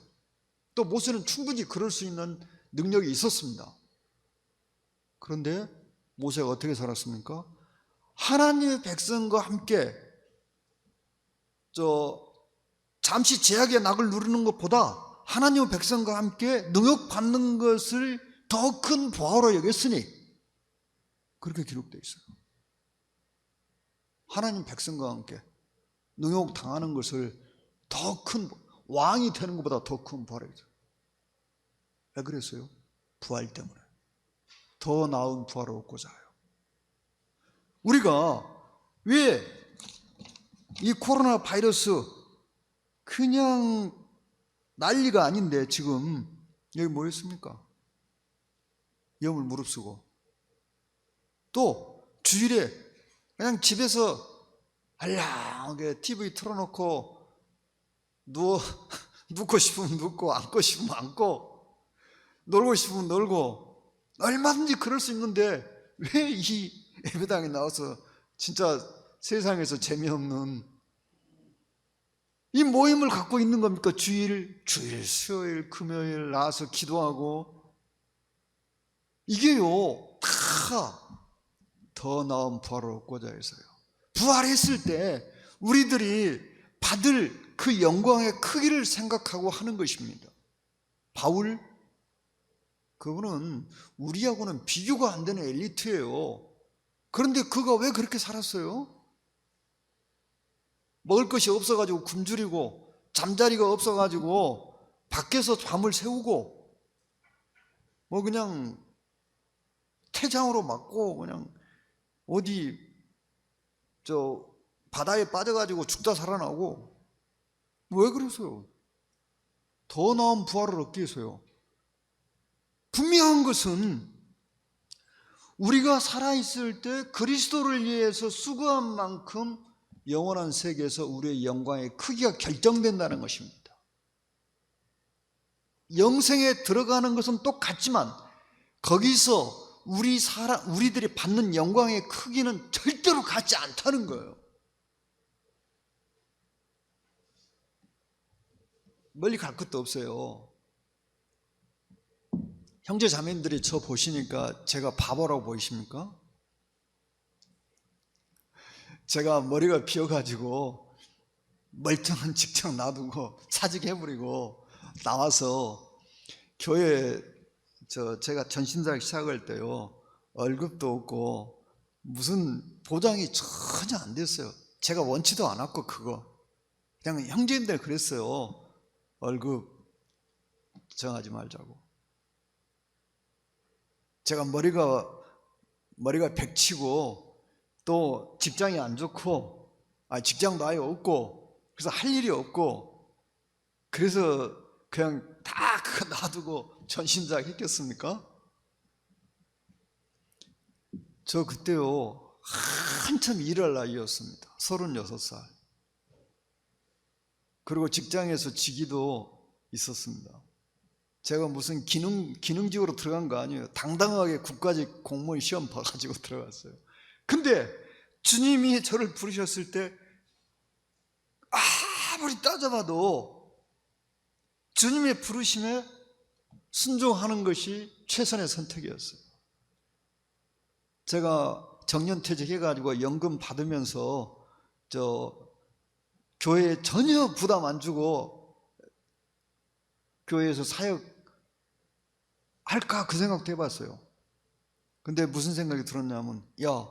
또 모세는 충분히 그럴 수 있는 능력이 있었습니다. 그런데 모세가 어떻게 살았습니까? 하나님의 백성과 함께 잠시 제약의 낙을 누리는 것보다 하나님의 백성과 함께 능욕받는 것을 더 큰 보화로 여겼으니, 그렇게 기록되어 있어요. 하나님 백성과 함께 능욕당하는 것을 더 큰, 왕이 되는 것보다 더 큰 부활이죠. 왜 그랬어요? 부활 때문에. 더 나은 부활을 얻고자 해요. 우리가 왜 이 코로나 바이러스 그냥 난리가 아닌데 지금 여기 뭐였습니까? 염을 무릅쓰고 또 주일에 그냥 집에서 알량하게 TV 틀어놓고 눕고 싶으면 눕고 앉고 싶으면 앉고 놀고 싶으면 놀고 얼마든지 그럴 수 있는데 왜 이 예배당에 나와서 진짜 세상에서 재미없는 이 모임을 갖고 있는 겁니까? 주일, 수요일, 금요일 나와서 기도하고, 이게요 다 더 나은 부활을 얻고자 해서요. 부활했을 때 우리들이 받을 그 영광의 크기를 생각하고 하는 것입니다. 바울, 그분은 우리하고는 비교가 안 되는 엘리트예요. 그런데 그가 왜 그렇게 살았어요? 먹을 것이 없어가지고 굶주리고 잠자리가 없어가지고 밖에서 밤을 새우고 뭐 그냥 태장으로 맞고 그냥 어디 바다에 빠져가지고 죽다 살아나고, 왜 그러세요? 더 나은 부활을 얻기 위해서요. 분명한 것은 우리가 살아있을 때 그리스도를 위해서 수고한 만큼 영원한 세계에서 우리의 영광의 크기가 결정된다는 것입니다. 영생에 들어가는 것은 똑같지만 거기서 우리들이 받는 영광의 크기는 절대로 같지 않다는 거예요. 멀리 갈 것도 없어요. 형제 자매님들이 저 보시니까 제가 바보라고 보이십니까? 제가 머리가 비어가지고 멀쩡한 직장 놔두고 사직해버리고 나와서 교회 제가 전신사역 시작할 때요, 월급도 없고 무슨 보장이 전혀 안 됐어요. 제가 원치도 않았고 그거 그냥 형제인들 그랬어요. 월급 정하지 말자고. 제가 머리가 백치고 또 직장이 안 좋고, 직장도 아예 없고, 그래서 할 일이 없고, 그래서 그냥 다 그거 놔두고 전신사역 했겠습니까? 저 그때요 한참 일할 나이였습니다. 36살. 그리고 직장에서 직위도 있었습니다. 제가 무슨 기능직으로 들어간 거 아니에요. 당당하게 국가직 공무원 시험 봐가지고 들어갔어요. 근데 주님이 저를 부르셨을 때 아무리 따져봐도 주님의 부르심에 순종하는 것이 최선의 선택이었어요. 제가 정년퇴직해가지고 연금 받으면서 교회에 전혀 부담 안 주고 교회에서 사역할까 그 생각도 해봤어요. 근데 무슨 생각이 들었냐면, 야,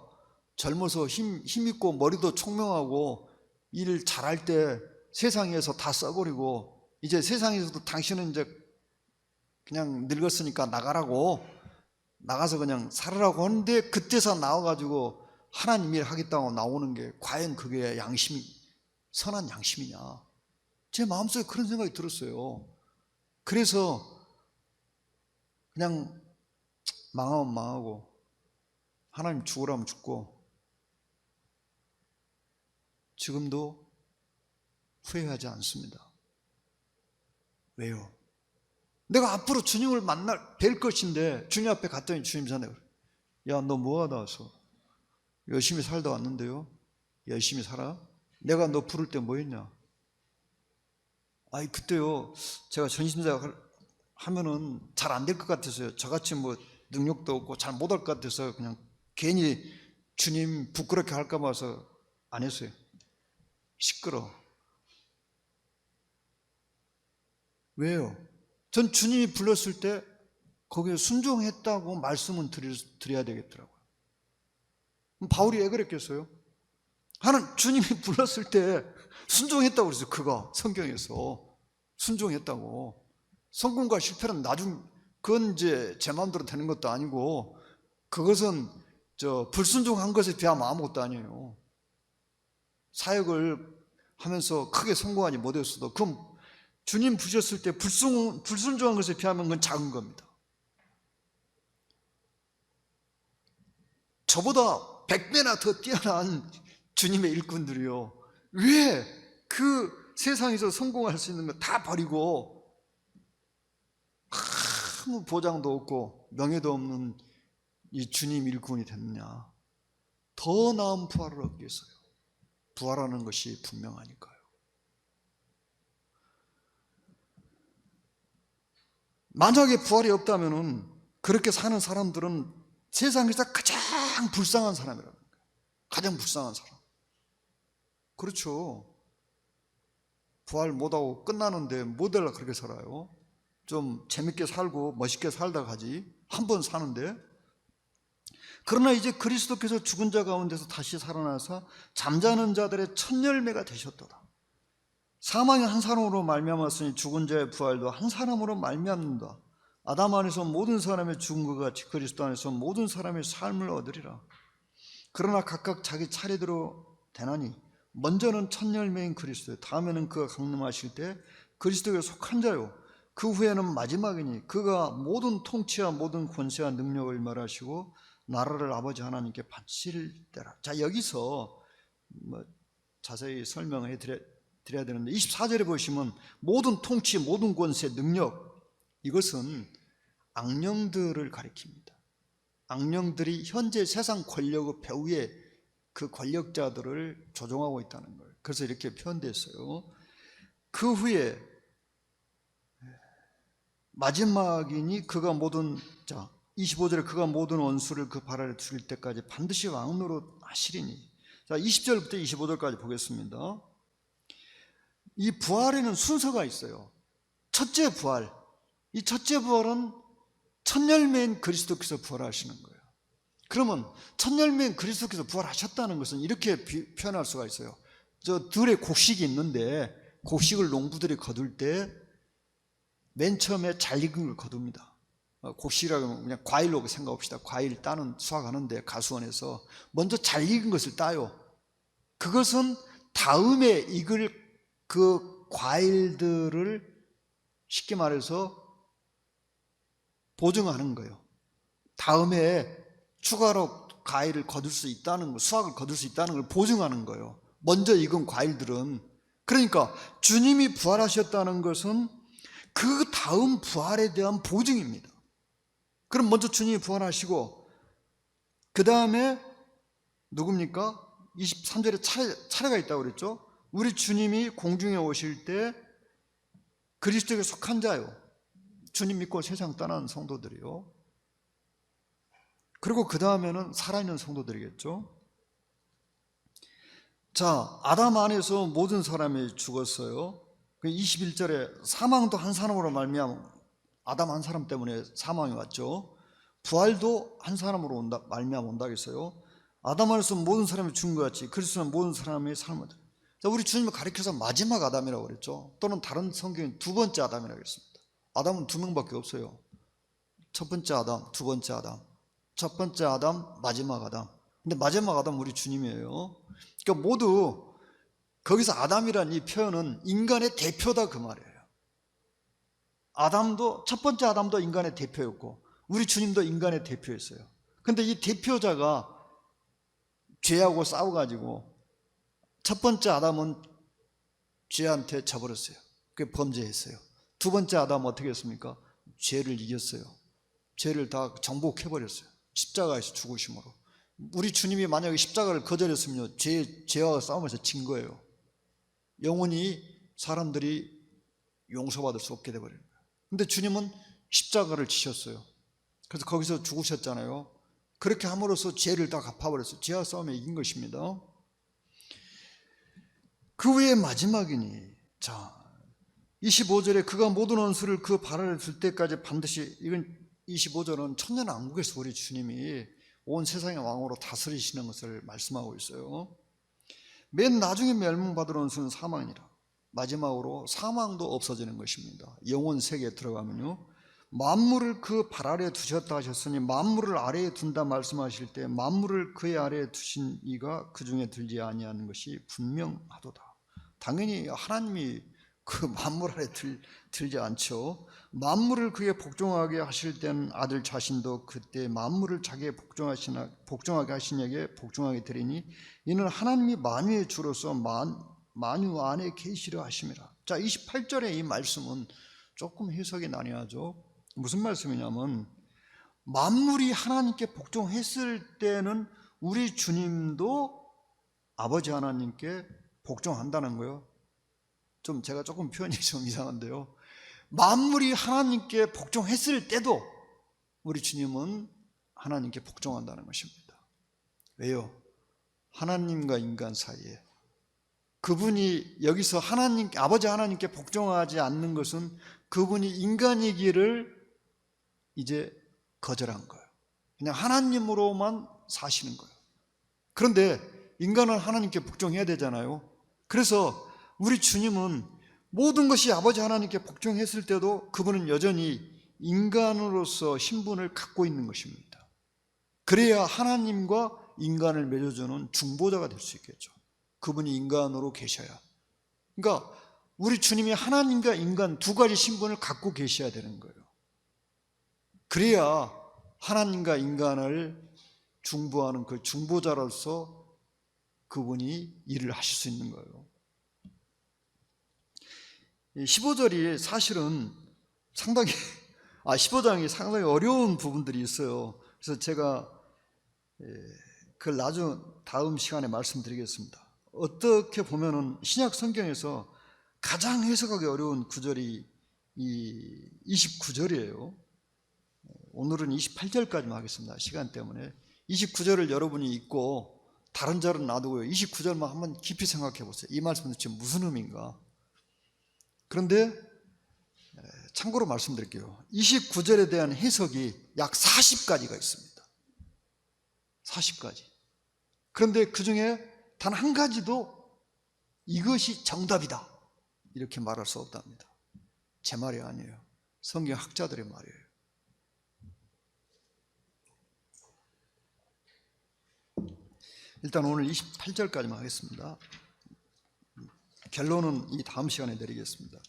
젊어서 힘 있고 머리도 총명하고 일 잘할 때 세상에서 다 써버리고 이제 세상에서도 당신은 이제 그냥 늙었으니까 나가라고, 나가서 그냥 살으라고 하는데, 그때서 나와가지고 하나님 일 하겠다고 나오는 게 과연 그게 선한 양심이냐. 제 마음속에 그런 생각이 들었어요. 그래서 그냥 망하면 망하고 하나님 죽으라면 죽고, 지금도 후회하지 않습니다. 왜요? 내가 앞으로 주님을 뵐 것인데, 주님 앞에 갔더니 주님 전에, 야, 너 뭐하다 왔어? 열심히 살다 왔는데요. 열심히 살아? 내가 너 부를 때 뭐 했냐? 아이, 그때요, 제가 전신자 하면은 잘 안 될 것 같아서요. 저같이 뭐 능력도 없고 잘 못할 것 같아서 그냥 괜히 주님 부끄럽게 할까 봐서 안 했어요. 시끄러워. 왜요? 전 주님이 불렀을 때 거기에 순종했다고 말씀은 드려야 되겠더라고요. 바울이 왜 그랬겠어요? 주님이 불렀을 때 순종했다고 그랬어요. 그가 성경에서 순종했다고. 성공과 실패는 그건 이제 제 마음대로 되는 것도 아니고, 그것은 불순종한 것에 비하면 아무것도 아니에요. 사역을 하면서 크게 성공하지 못했어도 그럼 주님 부르셨을 때 불순종한 것에 비하면 그건 작은 겁니다. 저보다 100배나 더 뛰어난 주님의 일꾼들이요, 왜 그 세상에서 성공할 수 있는 거 다 버리고 아무 보장도 없고 명예도 없는 이 주님 일꾼이 됐느냐? 더 나은 부활을 얻기 위해서요. 부활하는 것이 분명하니까요. 만약에 부활이 없다면은 그렇게 사는 사람들은 세상에서 가장 불쌍한 사람이라는 거예요. 가장 불쌍한 사람. 그렇죠. 부활 못하고 끝나는데 뭐들라 그렇게 살아요? 좀 재밌게 살고 멋있게 살다 가지. 한 번 사는데. 그러나 이제 그리스도께서 죽은 자 가운데서 다시 살아나서 잠자는 자들의 첫 열매가 되셨도다. 사망이 한 사람으로 말미암았으니 죽은 자의 부활도 한 사람으로 말미암는다. 아담 안에서 모든 사람의 죽은 것 같이 그리스도 안에서 모든 사람의 삶을 얻으리라. 그러나 각각 자기 차례대로 되나니 먼저는 첫 열매인 그리스도, 다음에는 그가 강림하실 때 그리스도에 속한 자요, 그 후에는 마지막이니 그가 모든 통치와 모든 권세와 능력을 멸하시고 나라를 아버지 하나님께 바칠 때라. 자, 여기서 자세히 설명해 드려야 되는데, 24절에 보시면 모든 통치, 모든 권세, 능력, 이것은 악령들을 가리킵니다. 악령들이 현재 세상 권력의 배후에 그 권력자들을 조종하고 있다는 거예요. 그래서 이렇게 표현됐어요. 그 후에 마지막이니 그가 모든, 자 25절에 그가 모든 원수를 그 발 아래 두실 때까지 반드시 왕노릇 하시리니. 자, 20절부터 25절까지 보겠습니다. 이 부활에는 순서가 있어요. 첫째 부활, 이 첫째 부활은 첫 열매인 그리스도께서 부활하시는 거예요. 그러면 첫 열매인 그리스도께서 부활하셨다는 것은 이렇게 표현할 수가 있어요. 저 들에 곡식이 있는데 곡식을 농부들이 거둘 때 맨 처음에 잘 익은 걸 거둡니다. 곡식이라고 하면 그냥 과일로 생각합시다. 과일 따는 수확하는데 가수원에서 먼저 잘 익은 것을 따요. 그것은 다음에 익을 그 과일들을 쉽게 말해서 보증하는 거예요. 다음에 추가로 과일을 거둘 수 있다는 거, 수확을 거둘 수 있다는 걸 보증하는 거예요. 먼저 익은 과일들은. 그러니까 주님이 부활하셨다는 것은 그 다음 부활에 대한 보증입니다. 그럼 먼저 주님이 부활하시고 그 다음에 누굽니까? 23절에 차례가 있다고 그랬죠. 우리 주님이 공중에 오실 때 그리스도에 속한 자요. 주님 믿고 세상 떠난 성도들이요. 그리고 그 다음에는 살아있는 성도들이겠죠. 자, 아담 안에서 모든 사람이 죽었어요. 21절에 사망도 한 사람으로 말미암아, 아담 한 사람 때문에 사망이 왔죠. 부활도 한 사람으로 온다, 말미암아 온다 했어요. 아담 안에서 모든 사람이 죽은 것 같이 그리스도는 모든 사람의 삶을. 자, 우리 주님을 가리켜서 마지막 아담이라고 그랬죠. 또는 다른 성경은 두 번째 아담이라고 했습니다. 아담은 두 명밖에 없어요. 첫 번째 아담, 두 번째 아담. 첫 번째 아담, 마지막 아담. 근데 마지막 아담 우리 주님이에요. 그러니까 모두 거기서 아담이라는 이 표현은 인간의 대표다 그 말이에요. 아담도, 첫 번째 아담도 인간의 대표였고 우리 주님도 인간의 대표였어요. 근데 이 대표자가 죄하고 싸워가지고 첫 번째 아담은 죄한테 져버렸어요. 그게 범죄했어요. 두 번째 아담은 어떻게 했습니까? 죄를 이겼어요. 죄를 다 정복해버렸어요. 십자가에서 죽으심으로. 우리 주님이 만약에 십자가를 거절했으면 죄와 싸우면서 진 거예요. 영원히 사람들이 용서받을 수 없게 돼버려요. 근데 주님은 십자가를 지셨어요. 그래서 거기서 죽으셨잖아요. 그렇게 함으로써 죄를 다 갚아버렸어요. 죄와 싸움에 이긴 것입니다. 그 후에 마지막이니, 자 25절에 그가 모든 원수를 그 발 아래 둘 때까지 반드시, 이건 25절은 천년왕국에서 우리 주님이 온 세상의 왕으로 다스리시는 것을 말씀하고 있어요. 맨 나중에 멸망받을 원수는 사망이라. 마지막으로 사망도 없어지는 것입니다. 영원 세계에 들어가면요, 만물을 그 발 아래에 두셨다 하셨으니 만물을 아래에 둔다 말씀하실 때 만물을 그의 아래에 두신 이가 그 중에 들지 아니하는 것이 분명하도다. 당연히 하나님이 그 만물 아래 들지 않죠. 만물을 그에 복종하게 하실 때는 아들 자신도 그때 만물을 자기에 복종하게 하신 이에게 복종하게 되리니 이는 하나님이 만유의 주로서 만유 안에 계시려 하심이라. 자, 28절의 이 말씀은 조금 해석이 난해하죠. 무슨 말씀이냐면 만물이 하나님께 복종했을 때는 우리 주님도 아버지 하나님께 복종한다는 거예요. 제가 조금 표현이 좀 이상한데요. 만물이 하나님께 복종했을 때도 우리 주님은 하나님께 복종한다는 것입니다. 왜요? 하나님과 인간 사이에 그분이 여기서 아버지 하나님께 복종하지 않는 것은 그분이 인간이기를 이제 거절한 거예요. 그냥 하나님으로만 사시는 거예요. 그런데 인간은 하나님께 복종해야 되잖아요. 그래서 우리 주님은 모든 것이 아버지 하나님께 복종했을 때도 그분은 여전히 인간으로서 신분을 갖고 있는 것입니다. 그래야 하나님과 인간을 맺어주는 중보자가 될 수 있겠죠. 그분이 인간으로 계셔야. 그러니까 우리 주님이 하나님과 인간 두 가지 신분을 갖고 계셔야 되는 거예요. 그래야 하나님과 인간을 중보하는 그 중보자로서 그분이 일을 하실 수 있는 거예요. 15절이 사실은 15장이 상당히 어려운 부분들이 있어요. 그래서 제가 그걸 다음 시간에 말씀드리겠습니다. 어떻게 보면은 신약 성경에서 가장 해석하기 어려운 구절이 이 29절이에요. 오늘은 28절까지만 하겠습니다. 시간 때문에. 29절을 여러분이 읽고 다른 절은 놔두고요. 29절만 한번 깊이 생각해 보세요. 이 말씀은 지금 무슨 의미인가? 그런데 참고로 말씀드릴게요. 29절에 대한 해석이 약 40가지가 있습니다. 40가지. 그런데 그 중에 단 한 가지도 이것이 정답이다 이렇게 말할 수 없답니다. 제 말이 아니에요. 성경 학자들의 말이에요. 일단 오늘 28절까지만 하겠습니다. 결론은 이 다음 시간에 내리겠습니다.